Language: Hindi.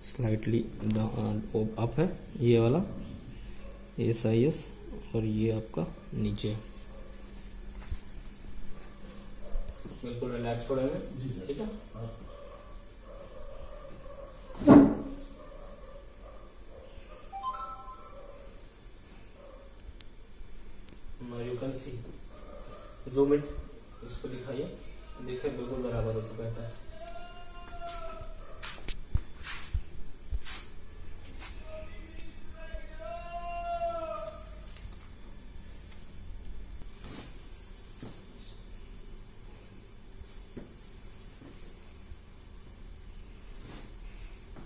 स्लाइटली अप है ये वाला SIS, और ये आपका नीचे। बिल्कुल रिलैक्स छोड़ेंगे, ठीक है। Now you can see, zoom it, इसको दिखाइए, देखिए बिल्कुल बराबर हो चुका है।